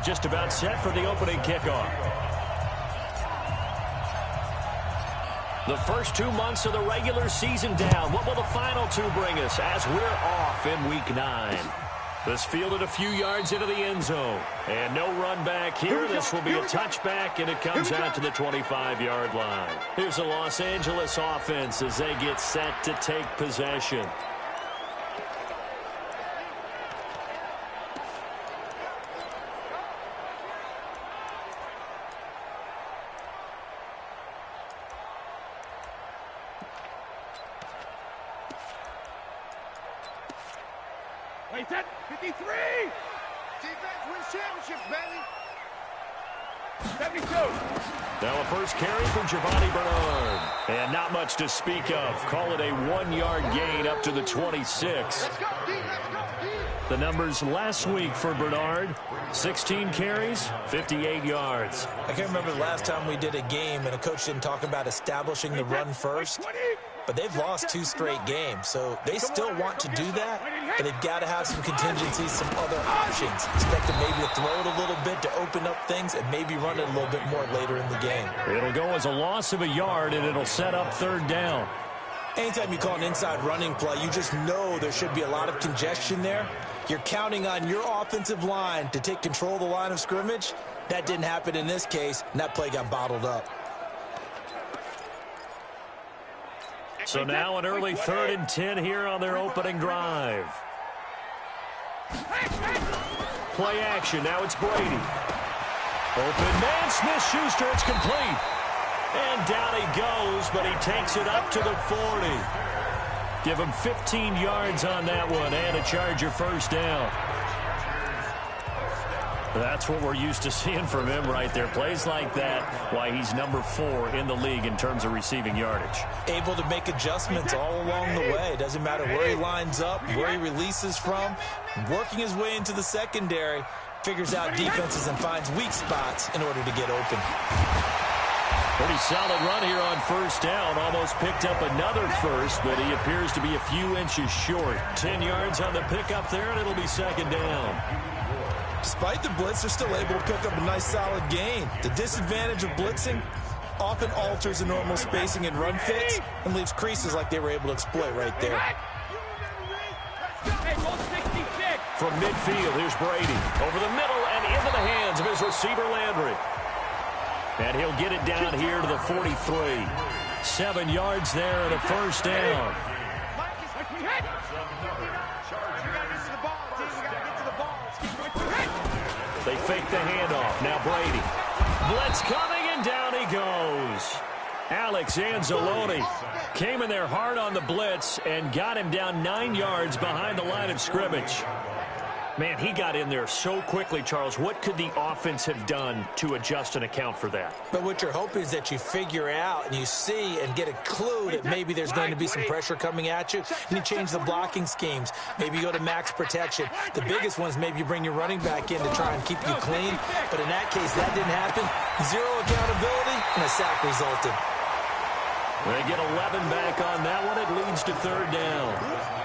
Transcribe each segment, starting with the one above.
just about set for the opening kickoff. The first 2 months of the regular season down. What will the final two bring us as we're off in Week 9? This fielded a few yards into the end zone. And no run back here. This will be a touchback, and it comes out to the 25-yard line. Here's the Los Angeles offense as they get set to take possession. Wait, 53! Defense wins championships, baby! 72! Now a first carry from Giovanni Bernard. And not much to speak of. Call it a 1-yard gain up to the 26. Let's go, D! Let's go, D! The numbers last week for Bernard, 16 carries, 58 yards. I can't remember the last time we did a game and a coach didn't talk about establishing the run first. But they've lost 2 straight games, so they still want to do that, but they've got to have some contingencies, some other options. Expect them maybe to throw it a little bit to open up things and maybe run it a little bit more later in the game. It'll go as a loss of a yard, and it'll set up 3rd down. Anytime you call an inside running play, you just know there should be a lot of congestion there. You're counting on your offensive line to take control of the line of scrimmage. That didn't happen in this case, and that play got bottled up. So now an early 3rd and 10 here on their opening drive. Play action. Now it's Brady. Open man, Smith-Schuster. It's complete. And down he goes, but he takes it up to the 40. Give him 15 yards on that one and a Charger first down. That's what we're used to seeing from him right there. Plays like that, why he's number 4 in the league in terms of receiving yardage. Able to make adjustments all along the way. Doesn't matter where he lines up, where he releases from. Working his way into the secondary, figures out defenses and finds weak spots in order to get open. Pretty solid run here on first down. Almost picked up another first, but he appears to be a few inches short. 10 yards on the pickup there, and it'll be 2nd down. Despite the blitz, they're still able to pick up a nice solid gain. The disadvantage of blitzing often alters the normal spacing and run fits and leaves creases like they were able to exploit right there. From midfield, here's Brady. Over the middle and into the hands of his receiver, Landry. And he'll get it down here to the 43. 7 yards there and a first down. They fake the handoff. Now Brady. Blitz coming, and down he goes. Alex Anzalone came in there hard on the blitz and got him down 9 yards behind the line of scrimmage. Man, he got in there so quickly, Charles. What could the offense have done to adjust and account for that? But what you're hoping is that you figure out and you see and get a clue that maybe there's going to be some pressure coming at you, and you change the blocking schemes. Maybe you go to max protection. The biggest one is maybe you bring your running back in to try and keep you clean. But in that case, that didn't happen. 0 accountability, and a sack resulted. They get 11 back on that one. It leads to 3rd down.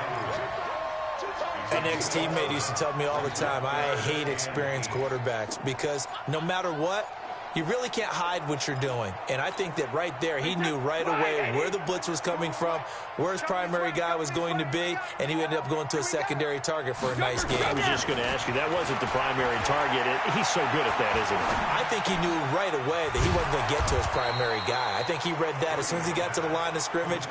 An ex-teammate used to tell me all the time, I hate experienced quarterbacks because no matter what, you really can't hide what you're doing. And I think that right there, he knew right away where the blitz was coming from, where his primary guy was going to be, and he ended up going to a secondary target for a nice game. I was just going to ask you, that wasn't the primary target. He's so good at that, isn't he? I think he knew right away that he wasn't going to get to his primary guy. I think he read that as soon as he got to the line of scrimmage,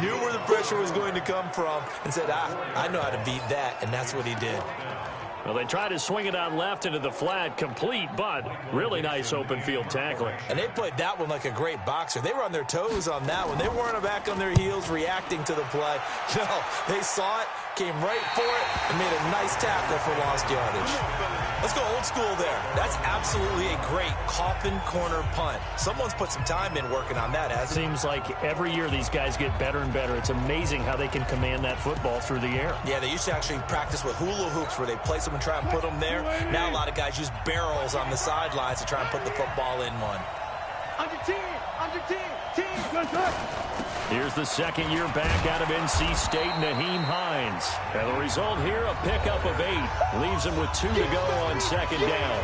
knew where the pressure was going to come from, and said, I know how to beat that, and that's what he did. Well, they tried to swing it out left into the flat, complete, but really nice open field tackling. And they played that one like a great boxer. They were on their toes on that one. They weren't back on their heels reacting to the play. No, they saw it, came right for it, and made a nice tackle for lost yardage. Let's go old school there. That's absolutely a great coffin corner punt. Someone's put some time in working on that, hasn't it? Seems like every year these guys get better and better. It's amazing how they can command that football through the air. Yeah, they used to actually practice with hula hoops where they place them and try and put them there. Now a lot of guys use barrels on the sidelines to try and put the football in one. Under team, good. Here's the 2nd year back out of NC State, Naheem Hines. And the result here, a pickup of 8. Leaves him with 2 to go on 2nd down.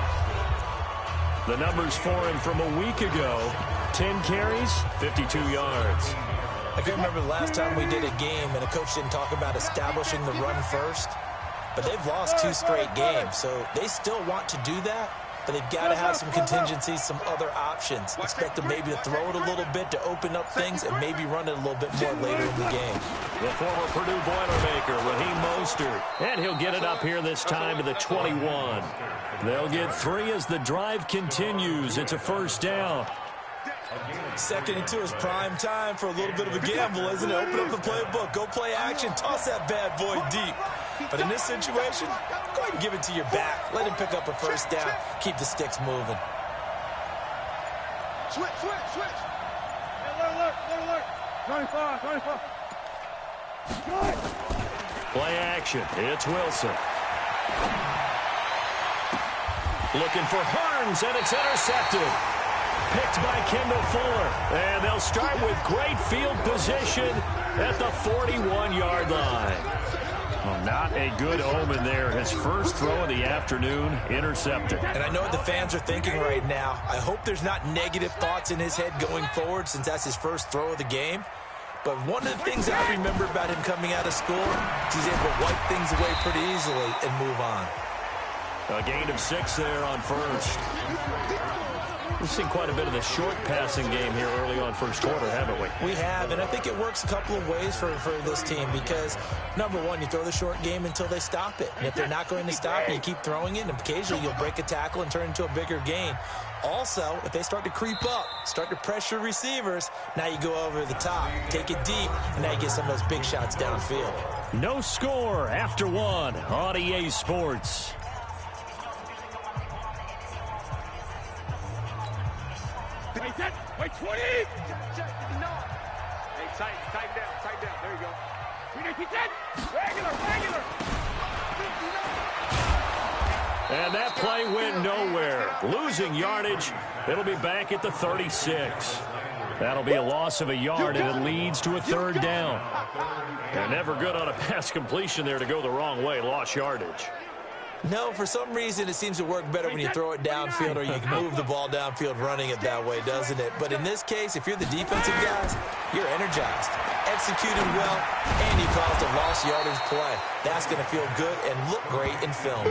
The numbers for him from a week ago, 10 carries, 52 yards. I can remember the last time we did a game and a coach didn't talk about establishing the run first, but they've lost 2 straight games, so they still want to do that, but they've got to have some contingencies, some other options. Expect them maybe to throw it a little bit to open up things and maybe run it a little bit more later in the game. The former Purdue Boilermaker, Raheem Mostert, and he'll get it up here this time to the 21. They'll get 3 as the drive continues. It's a first down. 2nd and 2 is prime time for a little bit of a gamble, isn't it? Open up the playbook, go play action, toss that bad boy deep. But in this situation, go ahead and give it to your back. Let him pick up a first down. Keep the sticks moving. Switch. Alert. 24. Good. Play action. It's Wilson. Looking for Harms, and it's intercepted. Picked by Kendall Fuller. And they'll start with great field position at the 41-yard line. Well, not a good omen there. His first throw of the afternoon, intercepted. And I know what the fans are thinking right now. I hope there's not negative thoughts in his head going forward since that's his first throw of the game. But one of the things I remember about him coming out of school is he's able to wipe things away pretty easily and move on. A gain of 6 there on first. We've seen quite a bit of the short passing game here early on first quarter, haven't we? We have, and I think it works a couple of ways for this team because, number one, you throw the short game until they stop it. And if they're not going to stop it, you keep throwing it, and occasionally you'll break a tackle and turn into a bigger gain. Also, if they start to creep up, start to pressure receivers, now you go over the top, take it deep, and now you get some of those big shots downfield. No score after 1 on EA Sports. Wait, 20! Hey, tighten down. There you go. Regular. And that play went nowhere. Losing yardage. It'll be back at the 36. That'll be a loss of a yard, and it leads to a 3rd down. They're never good on a pass completion there to go the wrong way. Lost yardage. No, for some reason it seems to work better when you throw it downfield or you can move the ball downfield running it that way, doesn't it? But in this case, if you're the defensive guys, you're energized, executed well, and you caused a lost yardage play. That's going to feel good and look great in film.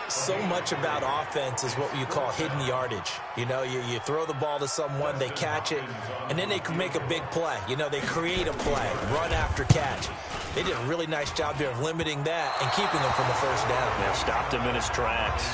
So much about offense is what you call hidden yardage. You know, you throw the ball to someone, they catch it, and then they can make a big play. You know, they create a play, run after catch. They did a really nice job there of limiting that and keeping him from the first down. Yeah, stopped him in his tracks.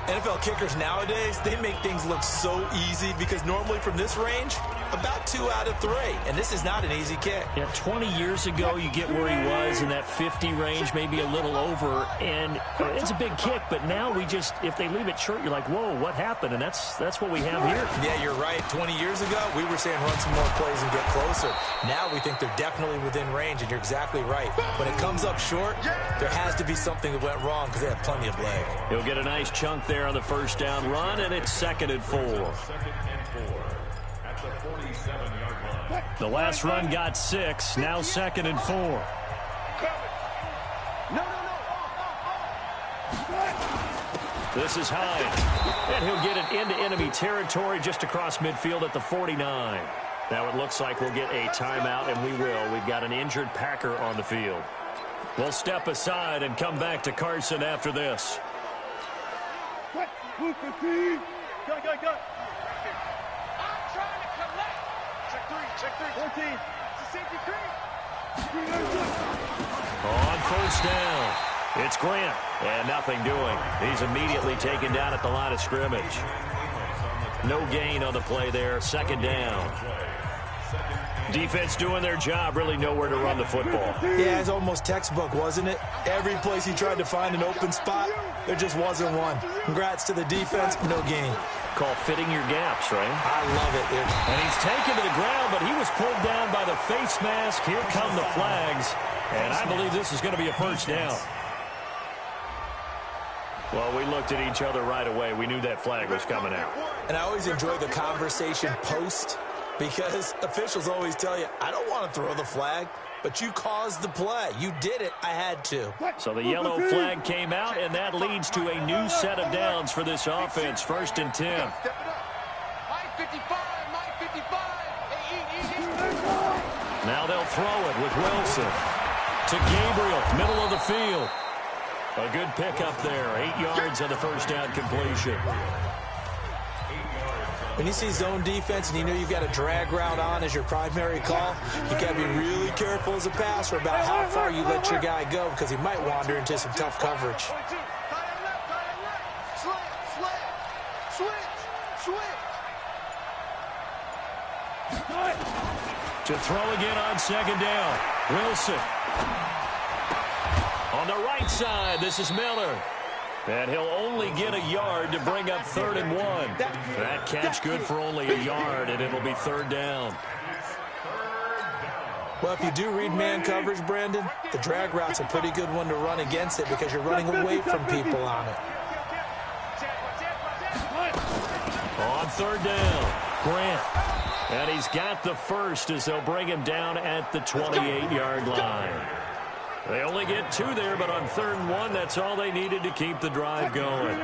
NFL kickers nowadays, they make things look so easy because normally from this range, about 2 out of 3. And this is not an easy kick. Yeah, 20 years ago, you get where he was in that 50 range, maybe a little over, and it's a big kick. But now we just, if they leave it short, you're like, whoa, what happened? And that's what we have here. Yeah, you're right. 20 years ago, we were saying run some more plays and get closer. Now we think they're definitely within range, and you're exactly right. When it comes up short, there has to be something that went wrong because they have plenty of leg. He'll get a nice chunk there on the first down run, and it's 2nd and 4. The last run got 6, now 2nd and 4. This is Hines, and he'll get it into enemy territory just across midfield at the 49. Now it looks like we'll get a timeout, and we will. We've got an injured Packer on the field. We'll step aside and come back to Carson after this. Go. I'm trying to collect. Check 3. 14. It's a safety 3. On first down, it's Grant, and nothing doing. He's immediately taken down at the line of scrimmage. No gain on the play there, 2nd down. Defense doing their job, really nowhere to run the football. Yeah, it's almost textbook, wasn't it? Every place he tried to find an open spot, there just wasn't one. Congrats to the defense, no gain. Call fitting your gaps, right? I love it, dude. And he's taken to the ground, but he was pulled down by the face mask. Here come the flags, and I believe this is going to be a first down. Well, we looked at each other right away. We knew that flag was coming out. And I always enjoy the conversation post Because officials always tell you, I don't want to throw the flag, but you caused the play. You did it. I had to. So the yellow flag came out, and that leads to a new set of downs for this offense. 1st and 10. Now they'll throw it with Wilson. To Gabriel, middle of the field. A good pickup there. 8 yards on the first down completion. When you see zone defense and you know you've got a drag route on as your primary call, you got to be really careful as a passer about how far you let your guy go because he might wander into some tough coverage. To throw again on 2nd down. Wilson. On the right side, this is Miller. And he'll only get a yard to bring up 3rd and 1. That catch good for only a yard, and it'll be 3rd down. Well, if you do read man coverage, Brandon, the drag route's a pretty good one to run against it because you're running away from people on it. On 3rd down, Grant. And he's got the first as they'll bring him down at the 28-yard line. They only get 2 there, but on 3rd and 1, that's all they needed to keep the drive going.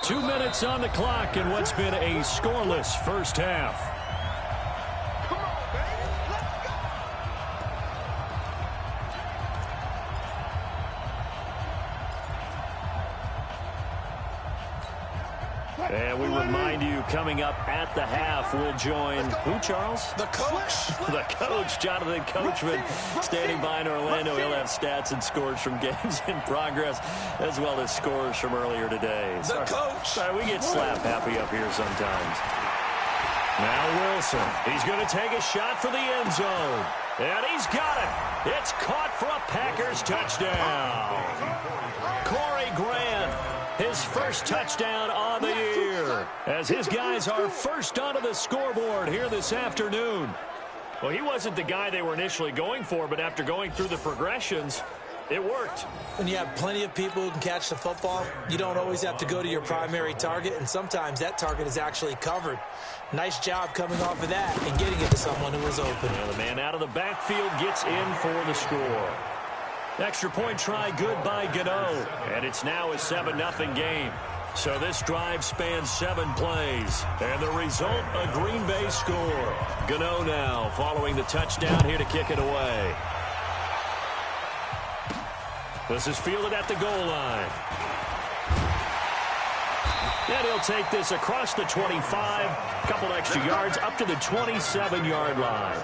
2 minutes on the clock in what's been a scoreless first half. And we remind you, coming up at the half, we'll join who, Charles? The coach. The coach, Jonathan Coachman, standing by in Orlando. He'll have stats and scores from games in progress, as well as scores from earlier today. The coach. Sorry, we get slap happy up here sometimes. Now Wilson. He's going to take a shot for the end zone. And he's got it. It's caught for a Packers touchdown. Corey Grant. His first touchdown on the year as his guys are first onto the scoreboard here this afternoon. Well, he wasn't the guy they were initially going for, but after going through the progressions, it worked. When you have plenty of people who can catch the football, you don't always have to go to your primary target, and sometimes that target is actually covered. Nice job coming off of that and getting it to someone who was open. Well, the man out of the backfield gets in for the score. Extra point try good by Gano, and it's now a 7-0 game. So this drive spans 7 plays, and the result, a Green Bay score. Gano now following the touchdown here to kick it away. This is fielded at the goal line. And he'll take this across the 25, a couple extra yards up to the 27-yard line.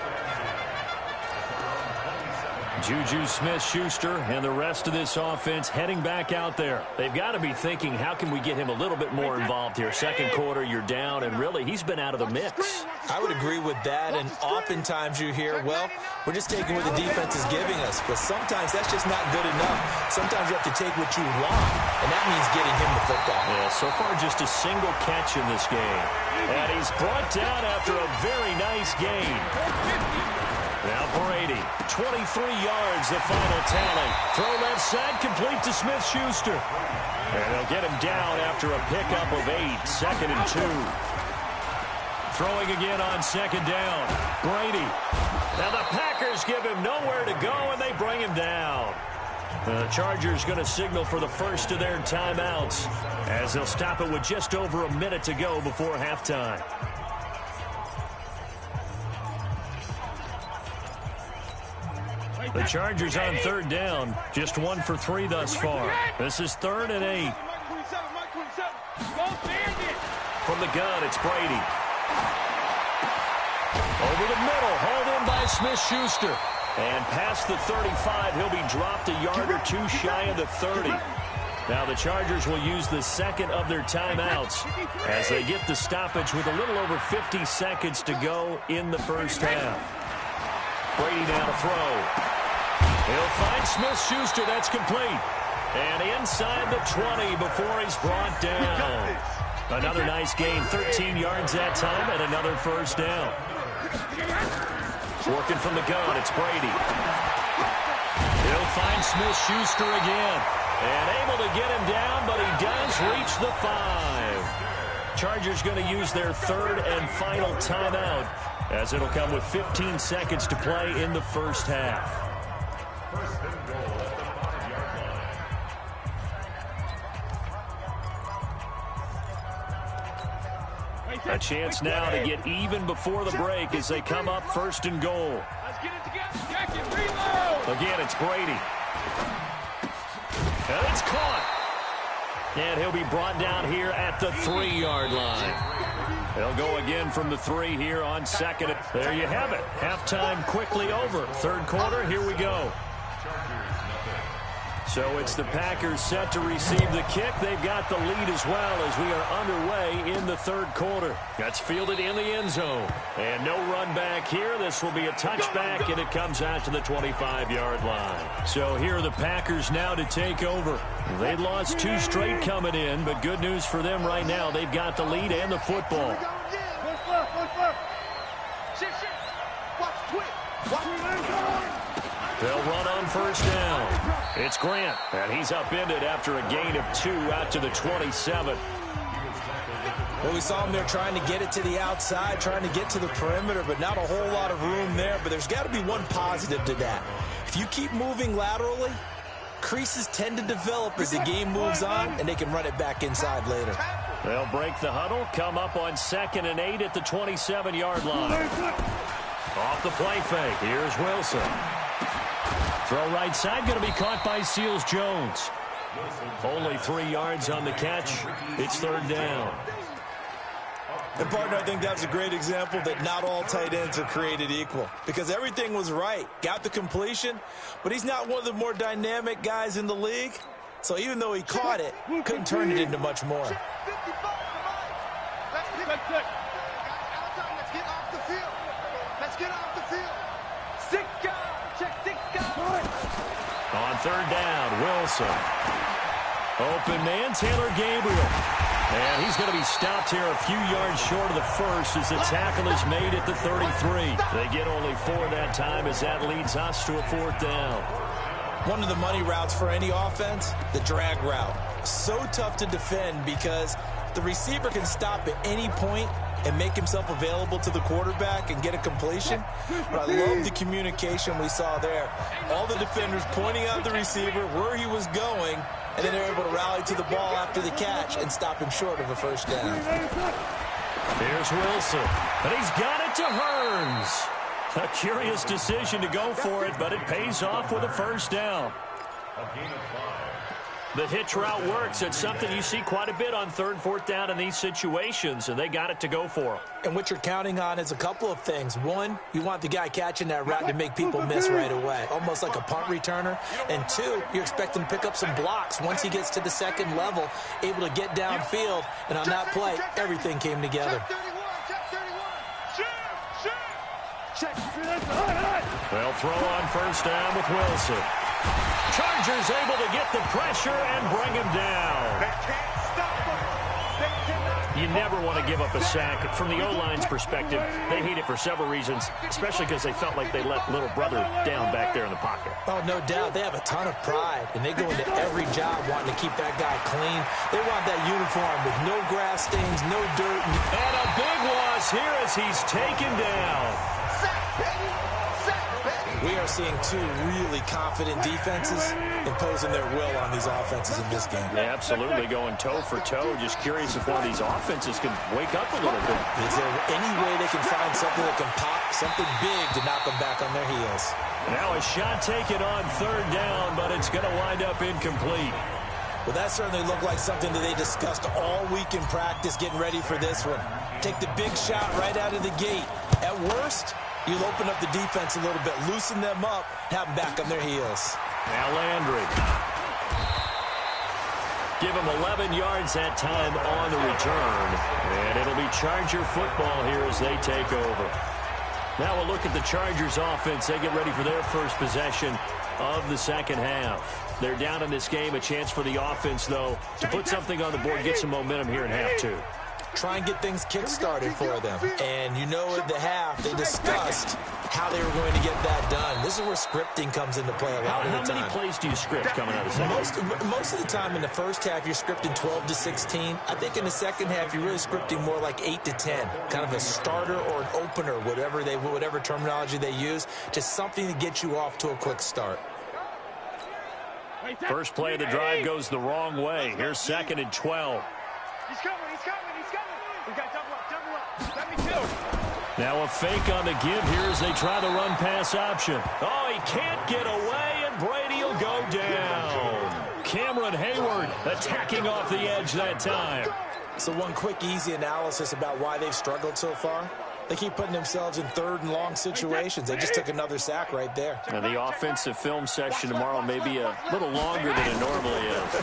Juju Smith-Schuster and the rest of this offense heading back out there. They've got to be thinking, how can we get him a little bit more involved here? Second quarter, you're down, and really, he's been out of the mix. I would agree with that, and oftentimes you hear, well, we're just taking what the defense is giving us, but sometimes that's just not good enough. Sometimes you have to take what you want, and that means getting him the football. Yeah, so far just a single catch in this game. And he's brought down after a very nice gain. Now Brady, 23 yards, the final tally. Throw left side, complete to Smith-Schuster. And they'll get him down after a pickup of 8, 2nd and 2. Throwing again on 2nd down. Brady. Now the Packers give him nowhere to go, and they bring him down. The Chargers going to signal for the first of their timeouts as they'll stop it with just over a minute to go before halftime. The Chargers on 3rd down, just 1 for 3 thus far. This is 3rd and 8. From the gun, it's Brady. Over the middle, hauled in by Smith-Schuster. And past the 35, he'll be dropped a yard or 2 shy of the 30. Now the Chargers will use the second of their timeouts as they get the stoppage with a little over 50 seconds to go in the first half. Brady now to throw. He'll find Smith-Schuster. That's complete. And inside the 20 before he's brought down. Another nice gain, 13 yards that time, and another first down. Working from the gun, it's Brady. He'll find Smith-Schuster again. And able to get him down, but he does reach the 5. Chargers going to use their third and final timeout, as it'll come with 15 seconds to play in the first half. A chance now to get even before the break as they come up first and goal. Let's get it together. Check it. Reload. Again, it's Brady. And it's caught. And he'll be brought down here at the 3-yard line. They'll go again from the 3 here on second. There you have it. Halftime quickly over. Third quarter, here we go. So it's the Packers set to receive the kick. They've got the lead as well as we are underway in the third quarter. That's fielded in the end zone. And no run back here. This will be a touchback, and it comes out to the 25-yard line. So here are the Packers now to take over. They lost 2 straight coming in, but good news for them right now. They've got the lead and the football. They'll run on first down. It's Grant, and he's upended after a gain of 2 out to the 27. Well, we saw him there trying to get it to the outside, trying to get to the perimeter, but not a whole lot of room there. But there's got to be one positive to that. If you keep moving laterally, creases tend to develop as the game moves on, and they can run it back inside later. They'll break the huddle, come up on 2nd and 8 at the 27-yard line. Off the play fake, here's Wilson. Throw right side, going to be caught by Seals-Jones. Only 3 yards on the catch. It's third down. And, partner, I think that's a great example that not all tight ends are created equal, because everything was right. Got the completion, but he's not one of the more dynamic guys in the league. So even though he caught it, couldn't turn it into much more. Let's get off the field. Let's get off the field. 6 guys. Check 6 guys. On third down, Wilson. Open man, Taylor Gabriel. And he's going to be stopped here a few yards short of the first as the tackle is made at the 33. They get only 4 that time as that leads us to a 4th down. One of the money routes for any offense, the drag route. So tough to defend because the receiver can stop at any point and make himself available to the quarterback and get a completion. But I love the communication we saw there. All the defenders pointing out the receiver, where he was going, and then they're able to rally to the ball after the catch and stop him short of a first down. Here's Wilson, and he's got it to Hearns. A curious decision to go for it, but it pays off with a first down. The hitch route works. It's something you see quite a bit on 3rd, 4th down in these situations, and they got it to go for him. And what you're counting on is a couple of things. One, you want the guy catching that route to make people miss right away, almost like a punt returner. And 2, you're expecting to pick up some blocks once he gets to the 2nd level, able to get downfield. And on that play, everything came together. They'll throw on first down with Wilson. Chargers able to get the pressure and bring him down. They can't stop him. They cannot. You never want to give up a sack. From the O-line's perspective, they hate it for several reasons, especially because they felt like they let little brother down back there in the pocket. Oh, no doubt. They have a ton of pride, and they go into every job wanting to keep that guy clean. They want that uniform with no grass stains, no dirt. And a big loss here as he's taken down. Sack, baby. Sack, baby. We are seeing 2 really confident defenses imposing their will on these offenses in this game. Yeah, absolutely, going toe for toe. Just curious if one of these offenses can wake up a little bit. Is there any way they can find something that can pop, something big to knock them back on their heels? Now a shot taken on 3rd down, but it's going to wind up incomplete. Well, that certainly looked like something that they discussed all week in practice getting ready for this one. Take the big shot right out of the gate. At worst, you'll open up the defense a little bit, loosen them up, have them back on their heels. Now Landry. Give him 11 yards that time on the return. And it'll be Charger football here as they take over. Now we'll look at the Chargers offense. They get ready for their first possession of the second half. They're down in this game. A chance for the offense, though, to put something on the board, get some momentum here in half 2. try and get things kick-started for them. And you know at the half, they discussed how they were going to get that done. This is where scripting comes into play a lot of the time. How many plays do you script coming out of the second? Most of the time in the first half, you're scripting 12 to 16. I think in the second half, you're really scripting more like 8 to 10. Kind of a starter or an opener, whatever terminology they use. Just something to get you off to a quick start. First play of the drive goes the wrong way. Here's 2nd and 12. He's coming. We got double up. Let me two. Now a fake on the give here as they try the run-pass option. Oh, he can't get away, and Brady will go down. Cameron Hayward attacking off the edge that time. So one quick, easy analysis about why they've struggled so far. They keep putting themselves in 3rd and long situations. They just took another sack right there. Now the offensive film section tomorrow may be a little longer than it normally is.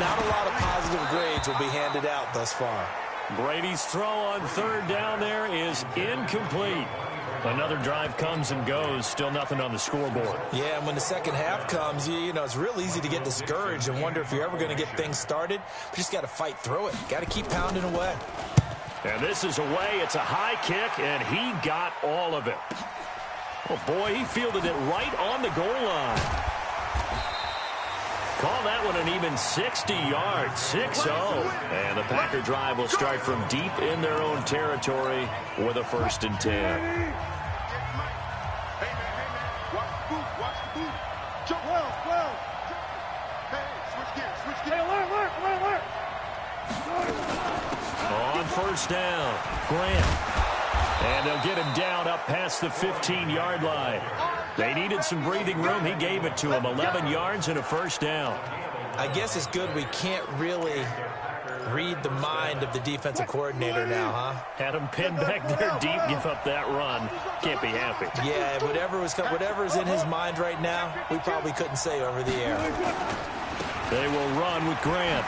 Not a lot of positive grades will be handed out thus far. Brady's throw on 3rd down there is incomplete. Another drive comes and goes. Still nothing on the scoreboard. Yeah, and when the second half comes, you know, it's real easy to get discouraged and wonder if you're ever going to get things started. But you just got to fight through it. Got to keep pounding away. And this is away. It's a high kick, and he got all of it. Oh, boy, he fielded it right on the goal line. Call that one an even 60 yards, 6-0. And the Packer drive will start from deep in their own territory with a 1st and 10. On 1st down, Grant. And they'll get him down up past the 15-yard line. They needed some breathing room. He gave it to him. 11 yards and a 1st down. I guess it's good we can't really read the mind of the defensive coordinator now, huh? Had him pinned back there deep, give up that run. Can't be happy. Yeah, whatever's in his mind right now, we probably couldn't say over the air. They will run with Grant.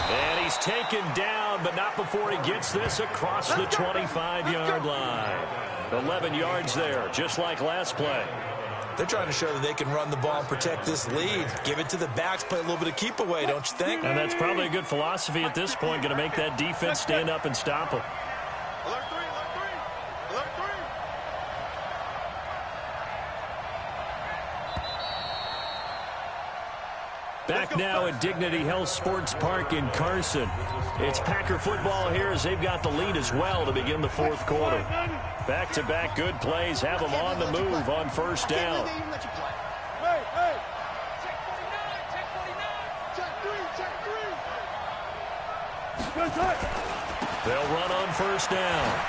And he's taken down, but not before he gets this across the 25-yard line. 11 yards there, just like last play. They're trying to show that they can run the ball and protect this lead. Give it to the backs, play a little bit of keep away, don't you think? And that's probably a good philosophy at this point, going to make that defense stand up and stop them. Back now at Dignity Health Sports Park in Carson. It's Packer football here as they've got the lead as well to begin the 4th quarter. Back-to-back good plays have them on the move on 1st down. They'll run on 1st down.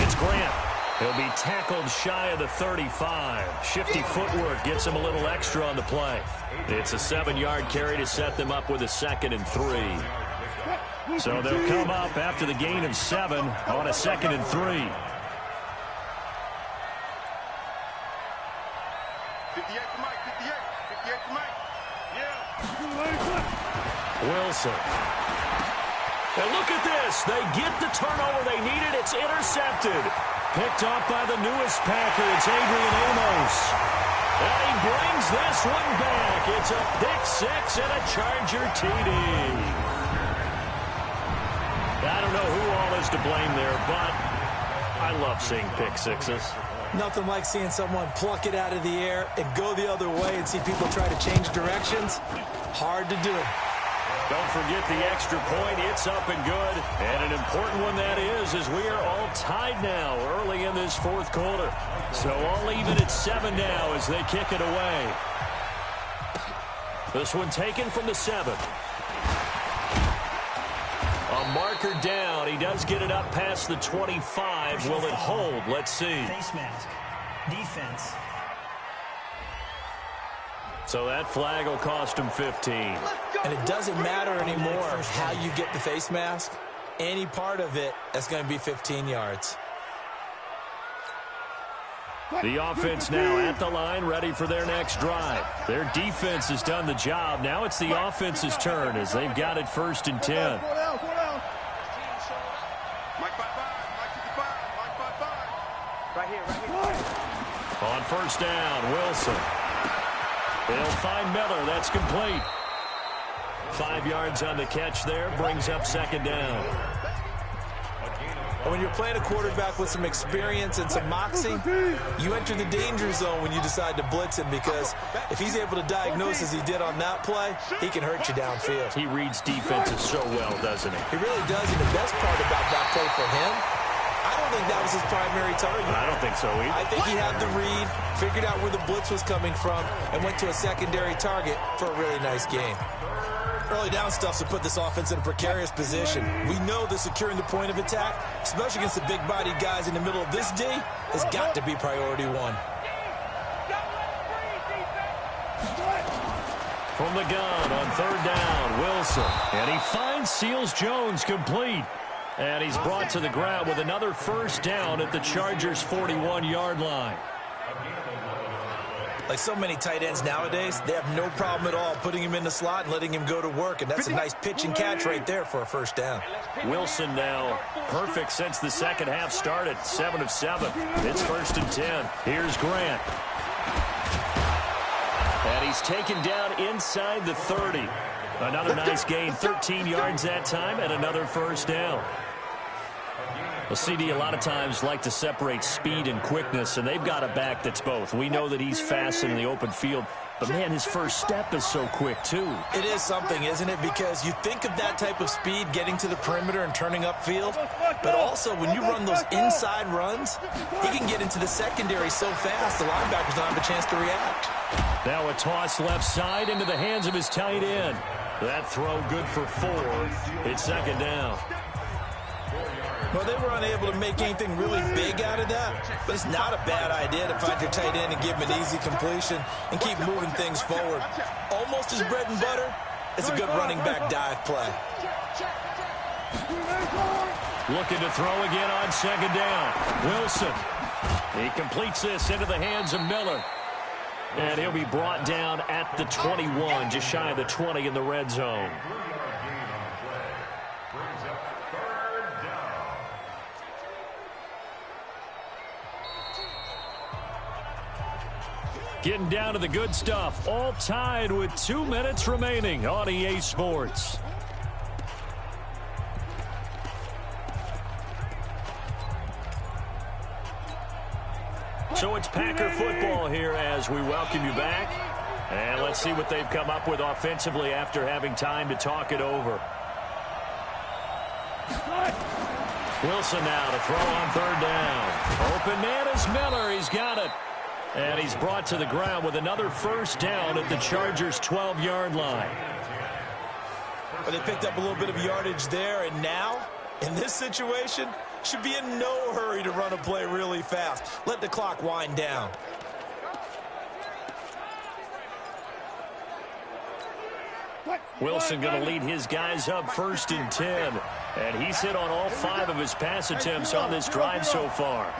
It's Grant. He'll be tackled shy of the 35. Shifty footwork gets him a little extra on the play. It's a 7-yard carry to set them up with a 2nd and 3. So they'll come up after the gain of 7 on a 2nd and 3. 58 to Mike, 58 to Mike. Yeah. Wilson. And look at this. They get the turnover they needed. It's intercepted. Picked off by the newest Packer. It's Adrian Amos. And he brings this one back. It's a pick-6 and a Charger TD. I don't know who all is to blame there, but I love seeing pick-6s. Nothing like seeing someone pluck it out of the air and go the other way and see people try to change directions. Hard to do. Don't forget the extra point. It's up and good. And an important one that is, as we are all tied now early in this 4th quarter. So all even at 7 now as they kick it away. This one taken from the 7. A marker down. He does get it up past the 25. Will it hold? Let's see. Face mask. Defense. So that flag will cost him 15. And it doesn't matter anymore how you get the face mask. Any part of it, that's going to be 15 yards. The offense now at the line, ready for their next drive. Their defense has done the job. Now it's the offense's turn as they've got it 1st and 10. Right here. On 1st down, Wilson. They'll find Miller. That's complete. 5 yards on the catch there. Brings up 2nd down. And when you're playing a quarterback with some experience and some moxie, you enter the danger zone when you decide to blitz him, because if he's able to diagnose as he did on that play, he can hurt you downfield. He reads defenses so well, doesn't he? He really does, and the best part about that play for him, I don't think that was his primary target. I don't think so either. I think he had the read, figured out where the blitz was coming from, and went to a secondary target for a really nice game. Early down stuffs will put this offense in a precarious position. We know that securing the point of attack, especially against the big-bodied guys in the middle of this D, has got to be priority one. From the gun on third down, Wilson. And he finds Seals Jones complete. And he's brought to the ground with another first down at the Chargers' 41-yard line. Like so many tight ends nowadays, they have no problem at all putting him in the slot and letting him go to work. And that's a nice pitch and catch right there for a first down. Wilson now perfect since the second half started. 7 of 7. It's 1st and 10. Here's Grant. And he's taken down inside the 30. Another nice gain, 13 yards that time, and another first down. Well, CD, a lot of times like to separate speed and quickness, and they've got a back that's both. We know that he's fast in the open field, but, man, his first step is so quick, too. It is something, isn't it? Because you think of that type of speed getting to the perimeter and turning upfield, but also when you run those inside runs, he can get into the secondary so fast the linebackers don't have a chance to react. Now a toss left side into the hands of his tight end. That throw good for 4. It's 2nd down. Well, they were unable to make anything really big out of that, but it's not a bad idea to find your tight end and give him an easy completion and keep moving things forward. Almost his bread and butter. It's a good running back dive play. Looking to throw again on 2nd down. Wilson. He completes this into the hands of Miller. And he'll be brought down at the 21, just shy of the 20 in the red zone. Getting down to the good stuff. All tied with 2 minutes remaining on EA Sports. So it's Packer football here as we welcome you back. And let's see what they've come up with offensively after having time to talk it over. Wilson now to throw on 3rd down. Open man is Miller. He's got it. And he's brought to the ground with another first down at the Chargers' 12-yard line. But they picked up a little bit of yardage there, and now, in this situation, should be in no hurry to run a play really fast. Let the clock wind down. Wilson going to lead his guys up 1st and 10. And he's hit on all 5 of his pass attempts on this drive so far.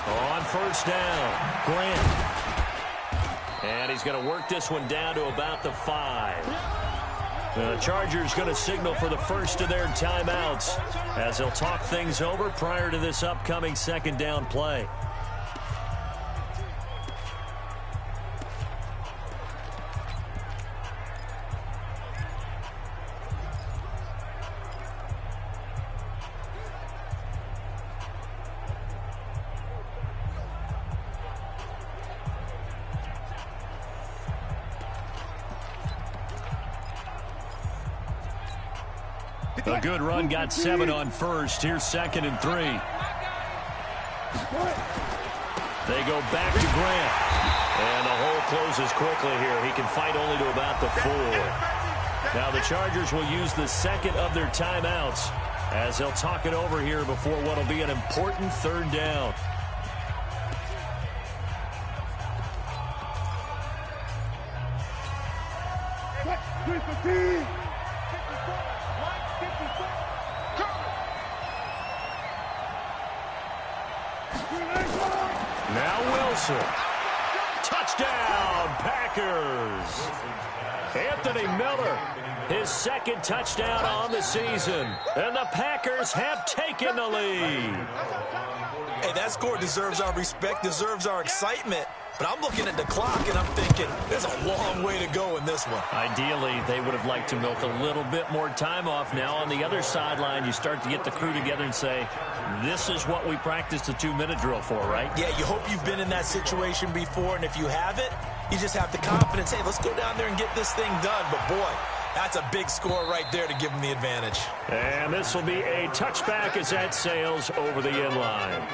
On 1st down, Grant. And he's going to work this one down to about the 5. The Chargers going to signal for the first of their timeouts as they'll talk things over prior to this upcoming 2nd down play. A good run, got 7 on 1st. Here's 2nd and 3. They go back to Grant. And the hole closes quickly here. He can fight only to about the 4. Now the Chargers will use the 2nd of their timeouts as they'll talk it over here before what will be an important 3rd down. Now Wilson. Touchdown, Packers. Anthony Miller, his second touchdown on the season. And the Packers have taken the lead. Hey, that score deserves our respect, deserves our excitement. But I'm looking at the clock, and I'm thinking, there's a long way to go in this one. Ideally, they would have liked to milk a little bit more time off. Now, on the other sideline, you start to get the crew together and say, this is what we practiced the 2-minute drill for, right? Yeah, you hope you've been in that situation before, and if you haven't, you just have the confidence, hey, let's go down there and get this thing done. But, boy, that's a big score right there to give them the advantage. And this will be a touchback as that sails over the end line.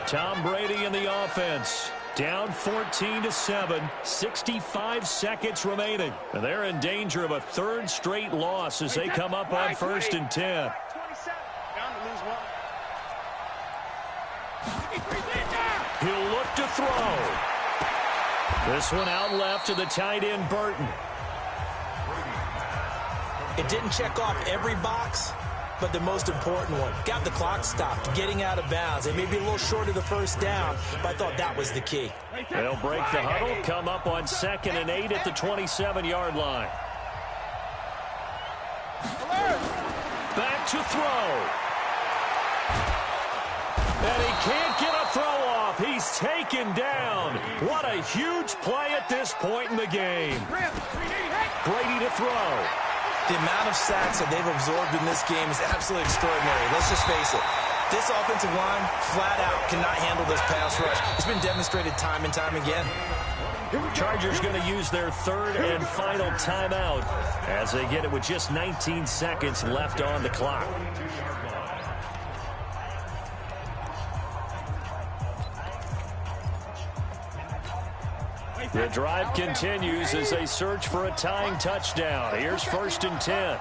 Tom Brady in the offense. Down 14-7, 65 seconds remaining. And they're in danger of a third straight loss as they come up on 1st and 10. He'll look to throw. This one out left to the tight end, Burton. It didn't check off every box, but the most important one. Got the clock stopped, getting out of bounds. They may be a little short of the first down, but I thought that was the key. They'll break the huddle, come up on 2nd and 8 at the 27-yard line. Back to throw. And he can't get a throw off. He's taken down. What a huge play at this point in the game. Brady to throw. The amount of sacks that they've absorbed in this game is absolutely extraordinary. Let's just face it. This offensive line, flat out, cannot handle this pass rush. It's been demonstrated time and time again. Chargers going to use their third and final timeout as they get it with just 19 seconds left on the clock. The drive continues as they search for a tying touchdown. Here's 1st and 10.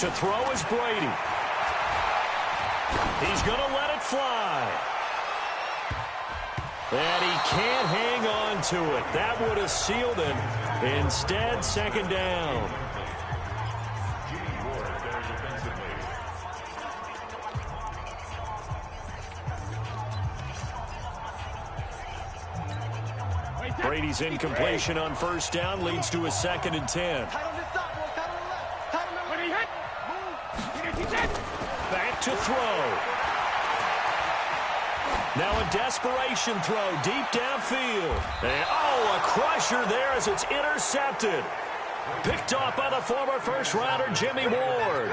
To throw is Brady. He's going to let it fly. And he can't hang on to it. That would have sealed it. Instead, 2nd down. Brady's incompletion on 1st down leads to a 2nd and 10. Back to throw. Now a desperation throw deep downfield. And, a crusher there as it's intercepted. Picked off by the former first-rounder Jimmy Ward.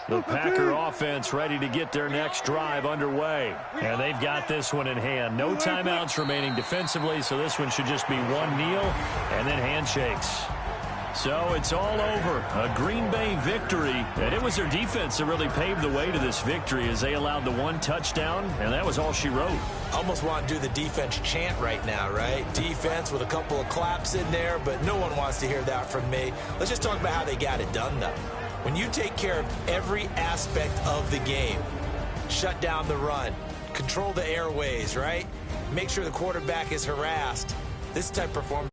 The Packer offense ready to get their next drive underway. And they've got this one in hand. No timeouts remaining defensively, so this one should just be one kneel and then handshakes. So it's all over. A Green Bay victory. And it was their defense that really paved the way to this victory as they allowed the one touchdown, and that was all she wrote. Almost want to do the defense chant right now, right? Defense with a couple of claps in there, but no one wants to hear that from me. Let's just talk about how they got it done, though. When you take care of every aspect of the game, shut down the run, control the airways, right? Make sure the quarterback is harassed. This type of performance